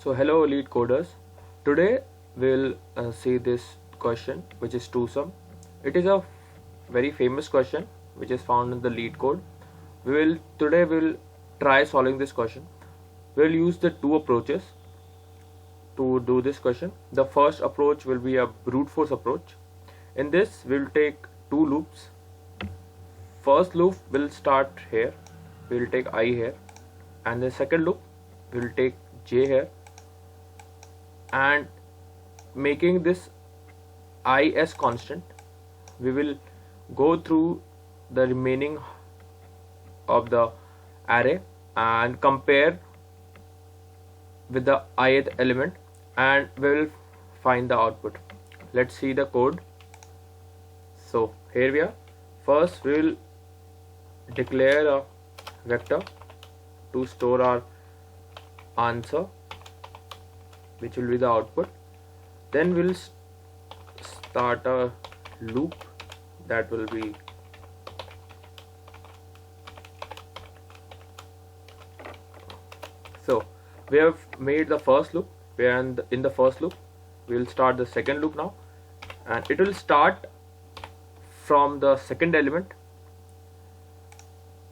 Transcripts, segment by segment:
So hello elite coders. Today we'll see this question which is twosome. It is a very famous question which is found in the lead code. We'll try solving this question. We'll use the two approaches to do this question. The first approach will be a brute force approach. In this we'll take two loops. First loop will start here. We'll take I here, and the second loop we'll take j here, and making this I as constant, we will go through the remaining of the array and compare with the ith element, and we will find the output. Let's see the code. So here we are. First we will declare a vector to store our answer, which will be the output. Then we'll start a loop that will be so we have made the first loop, and in the first loop we'll start the second loop now, and it will start from the second element.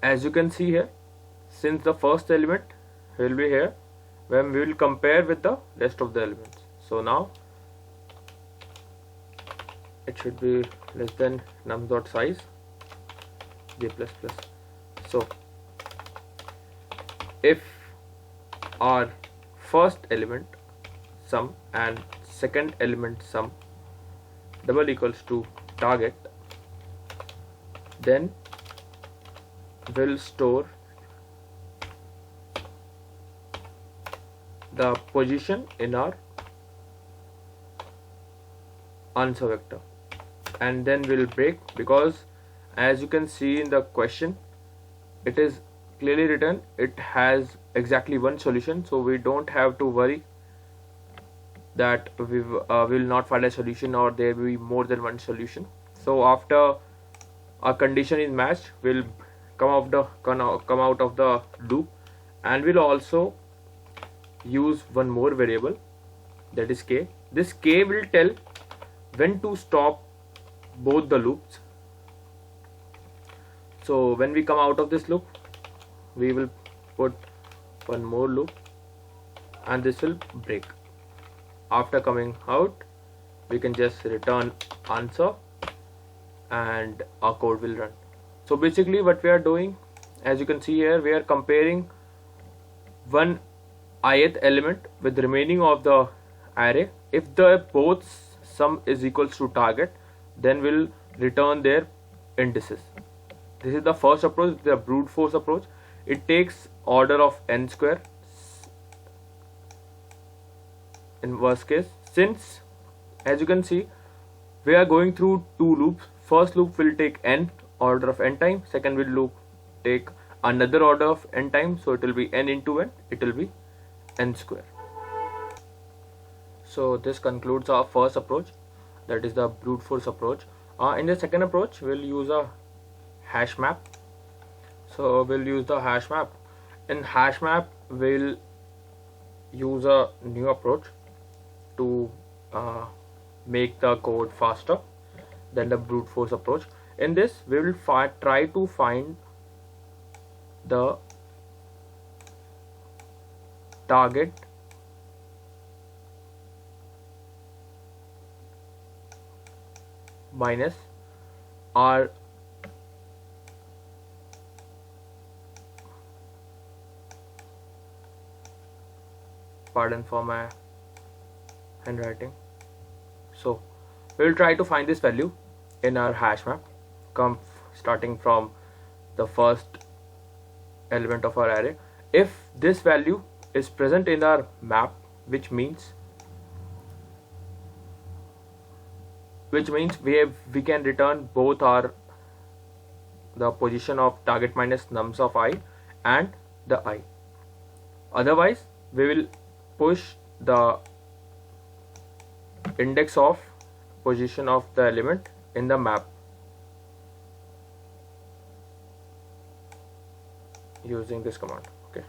As you can see here, since the first element will be here, when we will compare with the rest of the elements. So now it should be less than num dot size j plus plus. So if our first element sum and second element sum double equals to target, then we'll store the position in our answer vector, and then we'll break, because as you can see in the question, it is clearly written it has exactly one solution, so we don't have to worry that we will not find a solution or there will be more than one solution. So after a condition is matched, we'll come out of the loop, and we'll also use one more variable, that is k. This k will tell when to stop both the loops. So when we come out of this loop, we will put one more loop and this will break. After coming out, we can just return answer and our code will run. So basically what we are doing, as you can see here, we are comparing one ith element with the remaining of the array. If the both sum is equals to target, then we'll return their indices. This is the first approach, the brute force approach. It takes order of n square in worst case. Since, as you can see, we are going through two loops. First loop will take n order of n time, second will loop take another order of n time, so it will be n into n, it will be n square. So this concludes our first approach, that is the brute force approach. In the second approach, we'll use a hash map. So we'll use the hash map. In hash map, we'll use a new approach to make the code faster than the brute force approach. In this, we will try to find the target minus our pardon for my handwriting. So we will try to find this value in our hash map, starting from the first element of our array. If this value is present in our map, which means we can return both the position of target minus nums of I and the I. Otherwise, we will push the index of position of the element in the map using this command. Okay,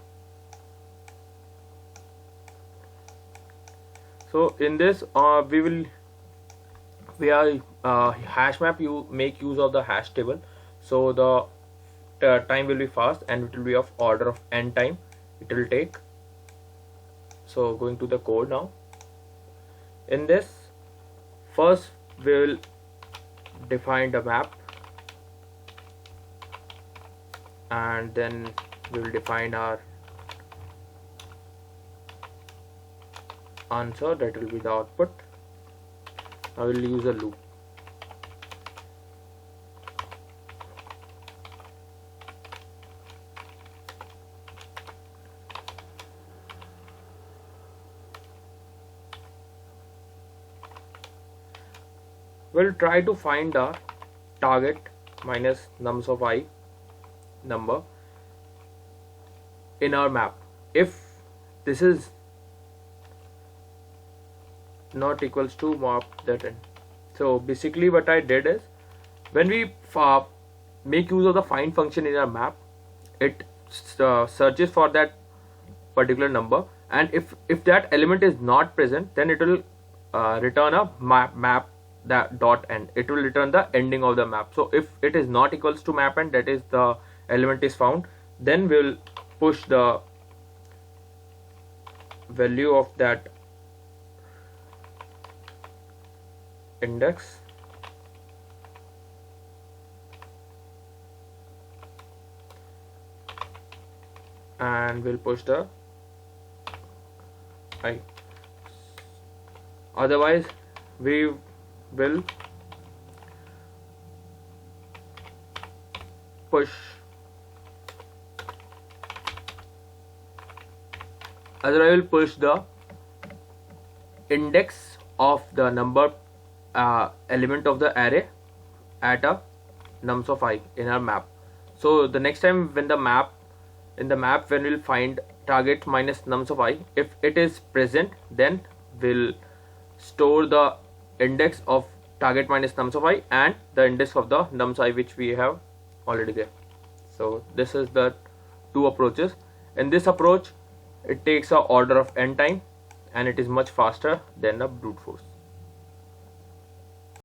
So in this we are hash map, you make use of the hash table, so the time will be fast and it will be of order of n time it will take. So going to the code now. In this, first we will define the map, and then we will define our answer, that will be the output. I will use a loop. We'll try to find the target minus nums of I number in our map. If this is not equals to map that end. So basically what I did is, when we make use of the find function in our map, it searches for that particular number, and if that element is not present, then it will return a map that dot end. It will return the ending of the map. So if it is not equals to map end, that is the element is found, then we'll push the value of that index and we'll push the I. Otherwise we will push the index of the number element of the array at a nums of I in our map. So the next time when when we'll find target minus nums of I, if it is present, then we'll store the index of target minus nums of I and the index of the nums I which we have already there. So this is the two approaches. In this approach, it takes a order of n time and it is much faster than the brute force.